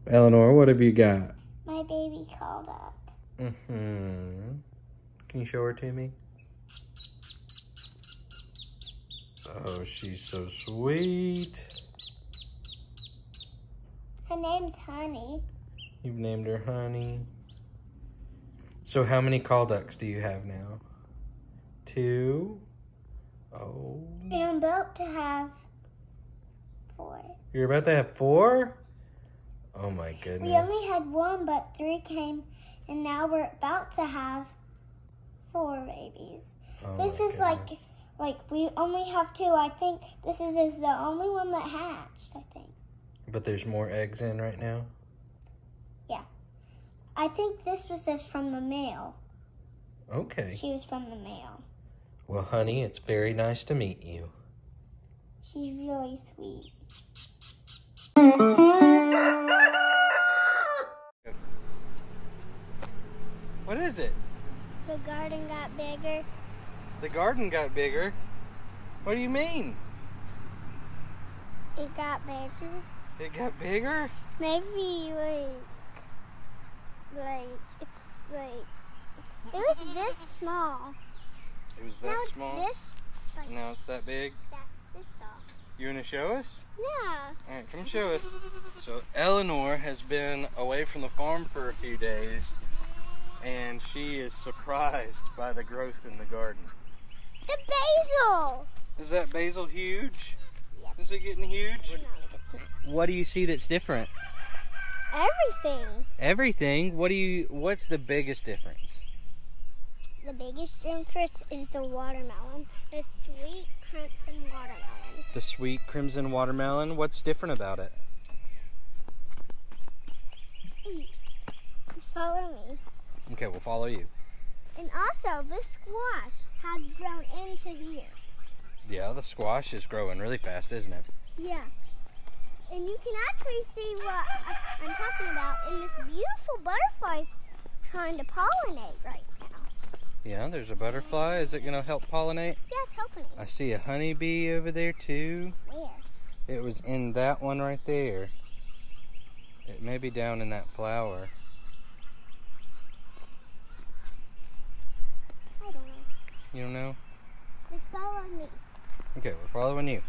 Eleanor, what have you got? My baby called up. Can you show her to me? Oh, she's so sweet. Her name's Honey. You've named her Honey. So how many call ducks do you have now? 2? Oh. And I'm about to have 4. You're about to have 4? Oh my goodness. We only had 1, but 3 came, and now we're about to have 4 babies. Oh This my is goodness. like we only have 2. I think this is the only one that hatched, I think. But there's more eggs in right now? Yeah. I think this was just from the mail. Okay. She was from the mail. Well, Honey, it's very nice to meet you. She's really sweet. What is it? The garden got bigger. The garden got bigger? What do you mean? It got bigger. It got bigger? Maybe it was this small. It was that Now small? This Now it's that big? this tall. You want to show us? Yeah. All right, come show us. So Eleanor has been away from the farm for a few days, and she is surprised by the growth in the garden. The basil. Is that basil huge? Yep. Is it getting huge? No, it's not. What do you see that's different? Everything. Everything? What's the biggest difference? The biggest difference is the watermelon. The sweet crimson watermelon. The sweet crimson watermelon? What's different about it? Follow me. Okay, we'll follow you. And also, this squash has grown into here. Yeah, the squash is growing really fast, isn't it? Yeah. And you can actually see what I'm talking about in this beautiful butterflies trying to pollinate right now. Yeah, there's a butterfly. Is it going to help pollinate? Yeah, it's helping I me. see a honeybee over there too. Where? It was in that one right there. It may be down in that flower. I don't know. You don't know? Just follow me. Okay, we're following you.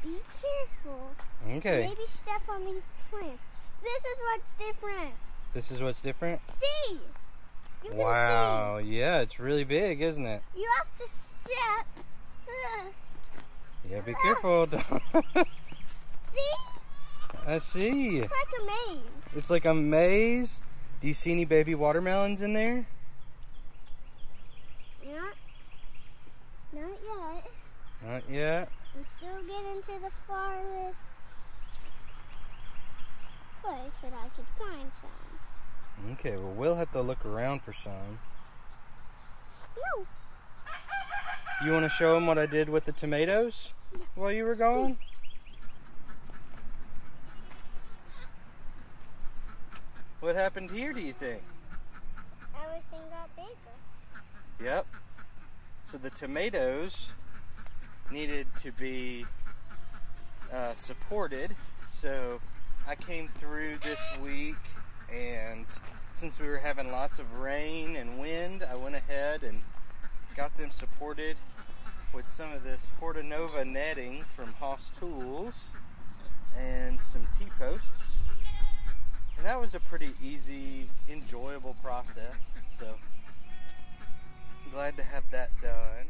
Be careful. Okay. Maybe step on these plants. This is what's different. This is what's different? See? You can Wow. Yeah, it's really big, isn't it? see. You have to step. Yeah, be careful. See? I see. It's like a maze. It's like a maze. Do you see any baby watermelons in there? Not yet. Not yet. I'm still getting to the farthest place that I could find some. Okay, well, we'll have to look around for some. No. Do you want to show them what I did with the tomatoes while you were gone? What happened here, do you think? Everything got bigger. Yep. So the tomatoes needed to be supported. So I came through this week, and since we were having lots of rain and wind, I went ahead and got them supported with some of this Hortonova netting from HOSS Tools and some T-posts. And that was a pretty easy, enjoyable process. So I'm glad to have that done.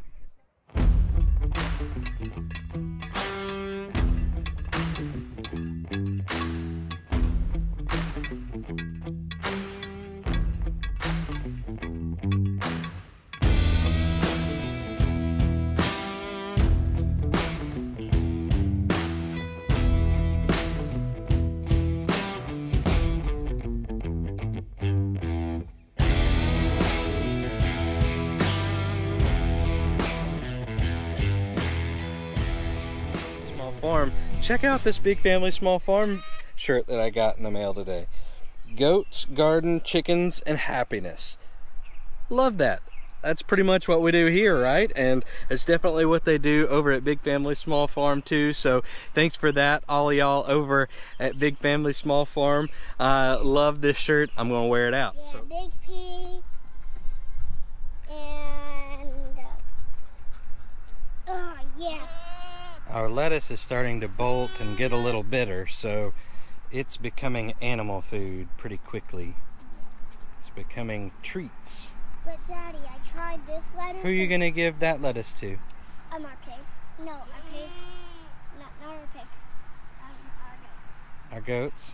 Farm. Check out this Big Family Small Farm shirt that I got in the mail today. Goats, garden, chickens, and happiness. Love that. that's pretty much what we do here, right? And it's definitely what they do over at Big Family Small Farm too. So thanks for that, all of y'all over at Big Family Small Farm. Love this shirt. I'm gonna wear it out. Yeah, so. big piece. And oh yes. Our lettuce is starting to bolt and get a little bitter, so it's becoming animal food pretty quickly. It's becoming treats. But Daddy, I tried this lettuce. Who are you going to give that lettuce to? Our pig. No, our pigs. Not our pigs. Our goats.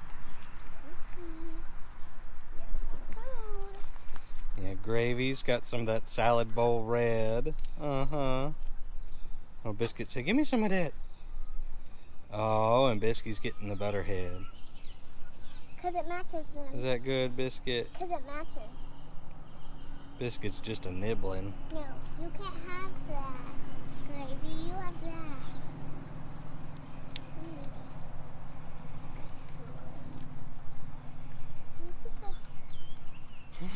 Our goats? Yeah, Gravy's got some of that salad bowl red. Uh-huh. Oh, Biscuit said, give me some of that. Oh, and Biscuit's getting the butter head. Because it matches them. Is that good, Biscuit? Because it matches. Biscuit's just a nibbling. No, you can't have that. Gravy, you have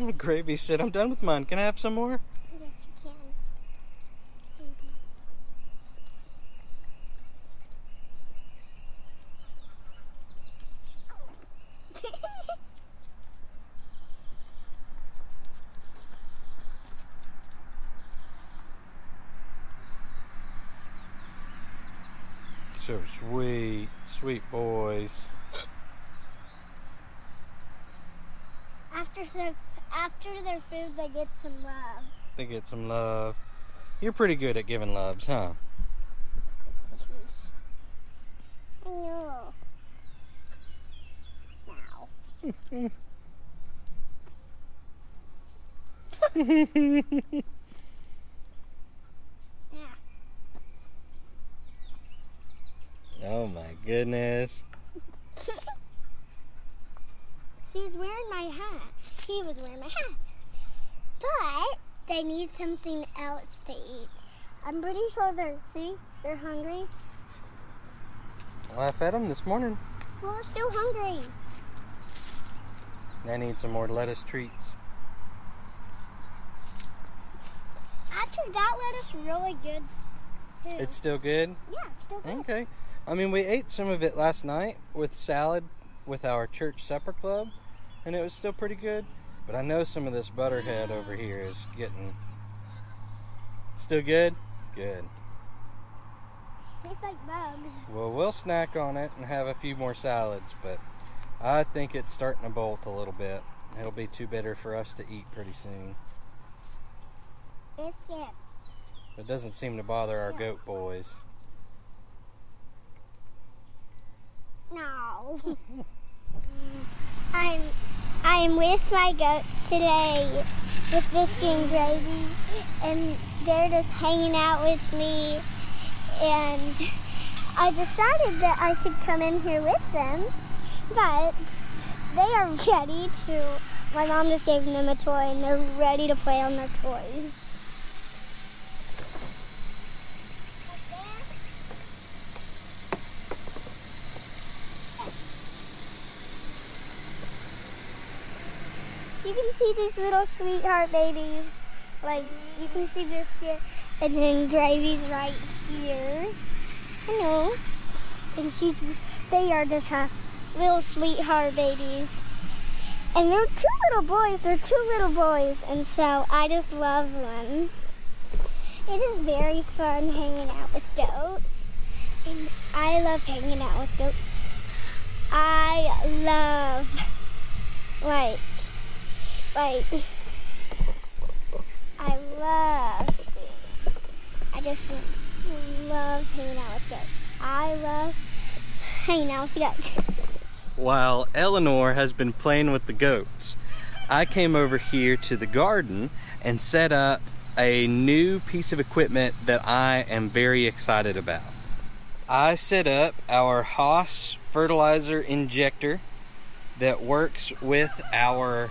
that. Gravy said, I'm done with mine. Can I have some more? Yes, you can. So sweet, sweet boys. After their food, they get some love. They get some love. You're pretty good at giving loves, huh? I know. Now. Yeah. Oh my goodness. She was wearing my hat. She was wearing my hat. But they need something else to eat. I'm pretty sure they're hungry. Well, I fed them this morning. Well, they're still hungry. I need some more lettuce treats. Actually, that lettuce really good too. It's still good? Yeah, it's still good. Okay. I mean, we ate some of it last night with salad with our church supper club, and it was still pretty good. But I know some of this butterhead over here is getting... Still good? Good. Tastes like bugs. Well, we'll snack on it and have a few more salads, but I think it's starting to bolt a little bit. It'll be too bitter for us to eat pretty soon. Biscuit. It doesn't seem to bother our goat boys. No. I'm with my goats today with Biscuit and Gravy, and they're just hanging out with me, and I decided that I could come in here with them, but they are ready to, my mom just gave them a toy and they're ready to play on their toy. You can see these little sweetheart babies. Like, you can see Biscuit, and then Gravy's right here. I know. And they are just little sweetheart babies. And they're two little boys. They're two little boys. And so I just love them. It is very fun hanging out with goats. And I love hanging out with goats. I love, I love things. I just love hanging out with goats. I love hanging out with goats. While Eleanor has been playing with the goats, I came over here to the garden and set up a new piece of equipment that I am very excited about. I set up our HOSS fertilizer injector that works with our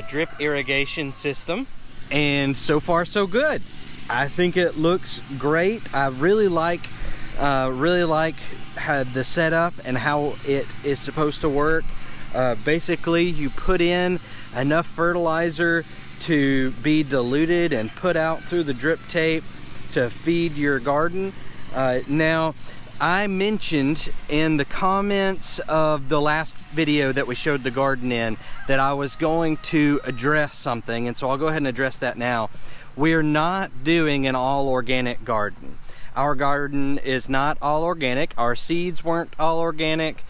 drip irrigation system, and so far so good. I think it looks great. I really like the setup and how it is supposed to work. Basically, you put in enough fertilizer to be diluted and put out through the drip tape to feed your garden. Now, I mentioned in the comments of the last video that we showed the garden in that I was going to address something, and so I'll go ahead and address that now. We're not doing an all organic garden. Our garden is not all organic. Our seeds weren't all organic.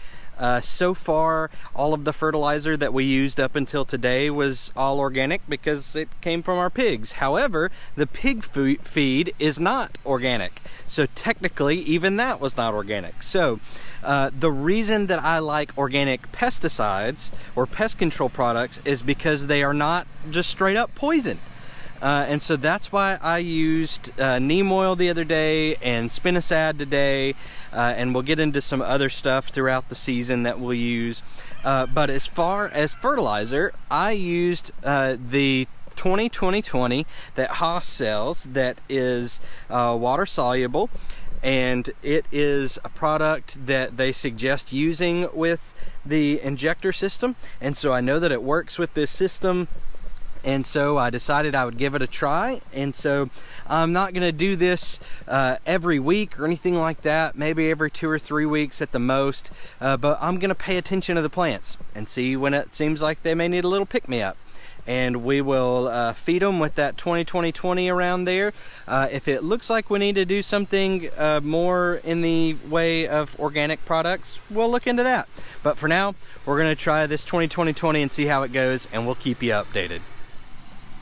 So far, all of the fertilizer that we used up until today was all organic because it came from our pigs. However, the pig feed is not organic. So technically, even that was not organic. So the reason that I like organic pesticides or pest control products is because they are not just straight up poison. And so that's why I used neem oil the other day and spinosad today, and we'll get into some other stuff throughout the season that we'll use. But as far as fertilizer, I used the 20-20-20 that HOSS sells that is water soluble, and it is a product that they suggest using with the injector system, and so I know that it works with this system. And so I decided I would give it a try. And so I'm not gonna do this every week or anything like that, maybe every 2 or 3 weeks at the most, but I'm gonna pay attention to the plants and see when it seems like they may need a little pick-me-up. And we will feed them with that 20-20-20 around there. If it looks like we need to do something more in the way of organic products, we'll look into that. But for now, we're gonna try this 20-20-20 and see how it goes, and we'll keep you updated.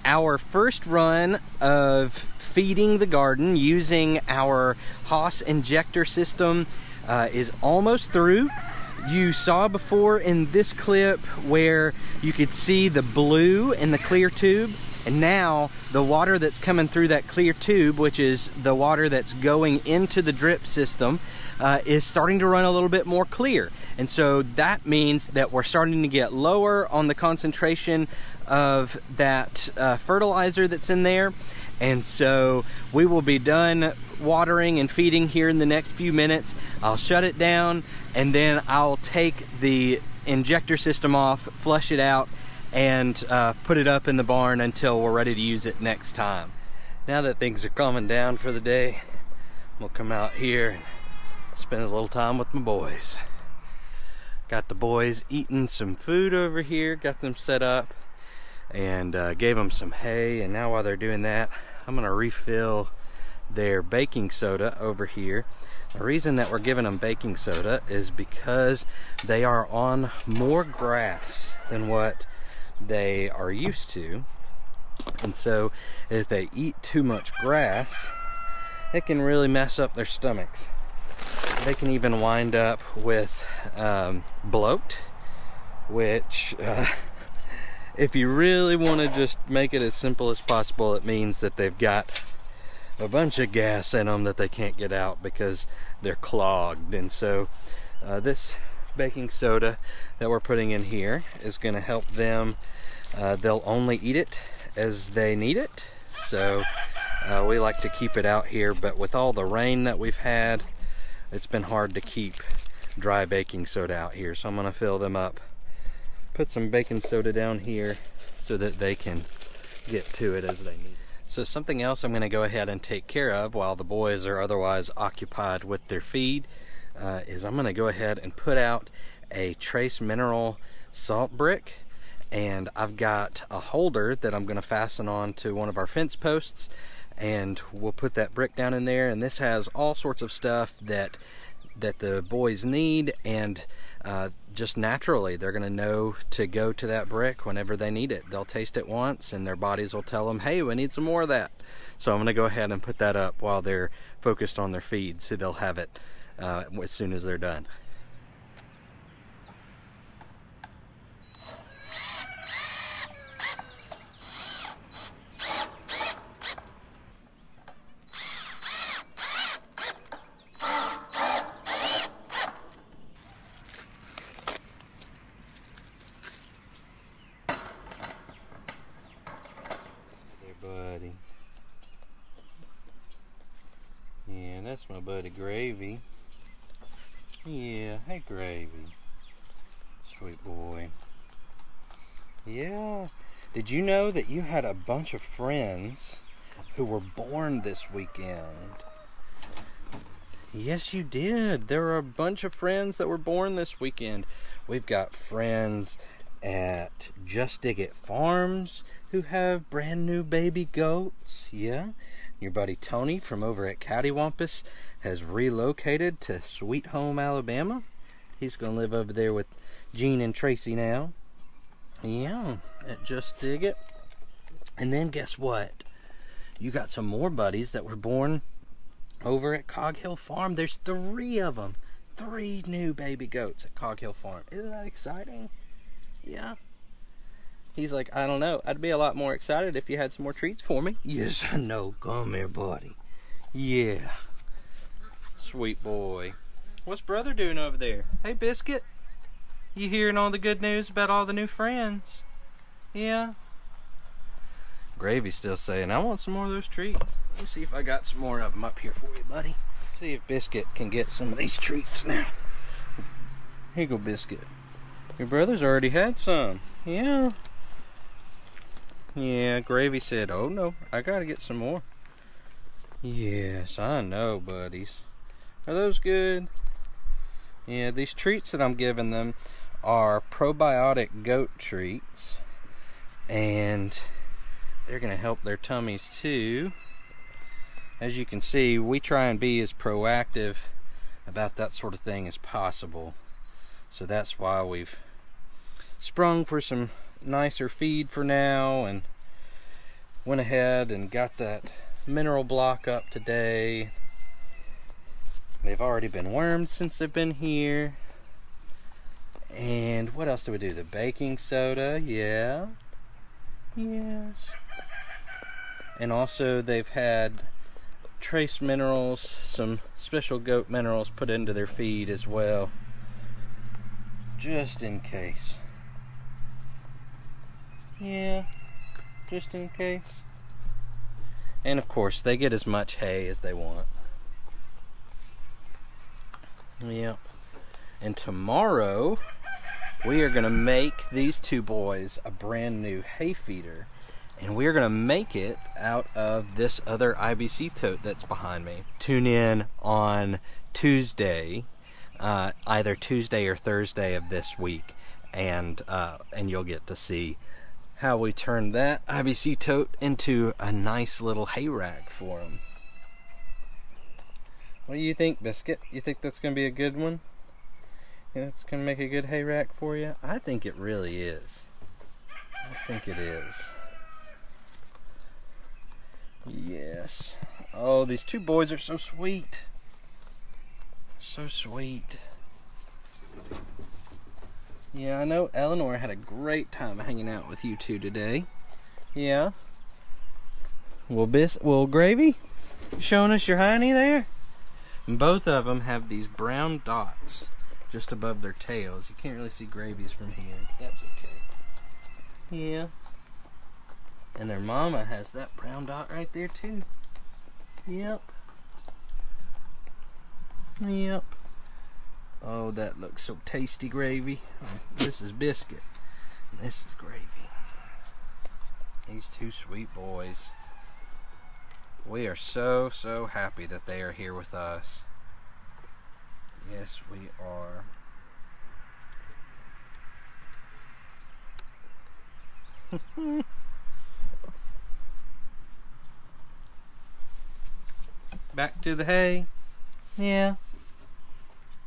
Our first run of feeding the garden using our HOSS injector system is almost through. You saw before in this clip where you could see the blue in the clear tube, and now the water that's coming through that clear tube, which is the water that's going into the drip system, is starting to run a little bit more clear. And so that means that we're starting to get lower on the concentration of that fertilizer that's in there. And so we will be done watering and feeding here in the next few minutes. I'll shut it down, and then I'll take the injector system off, flush it out, and put it up in the barn until we're ready to use it next time. Now that things are calming down for the day, we'll come out here and spend a little time with my boys. Got the boys eating some food over here, got them set up, and gave them some hay. And now while they're doing that, I'm gonna refill their baking soda over here. The reason that we're giving them baking soda is because they are on more grass than what they are used to, and so if they eat too much grass, it can really mess up their stomachs. They can even wind up with bloat, which if you really want to just make it as simple as possible, it means that they've got a bunch of gas in them that they can't get out because they're clogged. And so this baking soda that we're putting in here is going to help them. They'll only eat it as they need it, so we like to keep it out here, but with all the rain that we've had, it's been hard to keep dry baking soda out here. So I'm going to fill them up, put some baking soda down here so that they can get to it as they need. So something else I'm going to go ahead and take care of while the boys are otherwise occupied with their feed is I'm going to go ahead and put out a trace mineral salt brick, and I've got a holder that I'm going to fasten on to one of our fence posts, and we'll put that brick down in there. And this has all sorts of stuff that the boys need, and just naturally they're going to know to go to that brick whenever they need it. They'll taste it once and their bodies will tell them, hey, we need some more of that. So I'm going to go ahead and put that up while they're focused on their feed, so they'll have it as soon as they're done. Buddy. Yeah, that's my buddy Gravy. Yeah, hey Gravy. Sweet boy. Yeah, Did you know that you had a bunch of friends who were born this weekend? Yes, you did. There are a bunch of friends that were born this weekend. We've got friends at Just Dig It Farms who have brand new baby goats. Yeah. Your buddy Tony from over at Cattywampus has relocated to Sweet Home, Alabama. He's going to live over there with Gene and Tracy now. Yeah, at Just Dig It. And then guess what? You got some more buddies that were born over at Cog Hill Farm. There's 3 of them. 3 new baby goats at Cog Hill Farm. Isn't that exciting? Yeah. He's like, I don't know. I'd be a lot more excited if you had some more treats for me. Yes, I know. Come here, buddy. Yeah. Sweet boy. What's brother doing over there? Hey, Biscuit. You hearing all the good news about all the new friends? Yeah. Gravy's still saying, I want some more of those treats. Let me see if I got some more of them up here for you, buddy. See if Biscuit can get some of these treats now. Here you go, Biscuit. Your brother's already had some. Yeah. Yeah, Gravy said, oh no, I gotta get some more. Yes, I know, buddies. Are those good? Yeah, these treats that I'm giving them are probiotic goat treats, and they're gonna help their tummies too. As you can see, we try and be as proactive about that sort of thing as possible. So that's why we've sprung for some nicer feed for now and went ahead and got that mineral block up today. They've already been wormed since they've been here. And what else do we do? The baking soda, yeah. Yes. And also they've had trace minerals, some special goat minerals put into their feed as well. Just in case. Yeah, just in case. And of course, they get as much hay as they want. Yep. And tomorrow, we are going to make these 2 boys a brand new hay feeder. And we're going to make it out of this other IBC tote that's behind me. Tune in on Tuesday, either Tuesday or Thursday of this week, and you'll get to see how we turned that IBC tote into a nice little hay rack for them. What do you think, Biscuit? You think that's going to be a good one? Yeah, it's going to make a good hay rack for you? I think it really is. I think it is. Yes. Oh, these 2 boys are so sweet. So sweet. Yeah, I know Eleanor had a great time hanging out with you 2 today. Yeah. Well, Gravy, you showing us your honey there? And both of them have these brown dots just above their tails. You can't really see Gravy's from here, but that's okay. Yeah. And their mama has that brown dot right there too. Yep. Yep. Oh, that looks so tasty, Gravy. This is Biscuit. And this is Gravy. These 2 sweet boys. We are so, so happy that they are here with us. Yes, we are. Back to the hay. Yeah.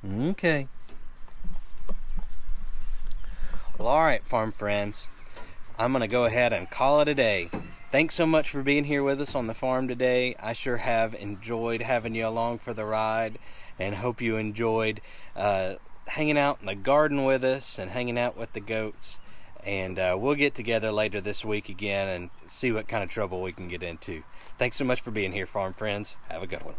Okay. Well, alright, farm friends. I'm going to go ahead and call it a day. Thanks so much for being here with us on the farm today. I sure have enjoyed having you along for the ride, and hope you enjoyed hanging out in the garden with us and hanging out with the goats. And we'll get together later this week again and see what kind of trouble we can get into. Thanks so much for being here, farm friends. Have a good one.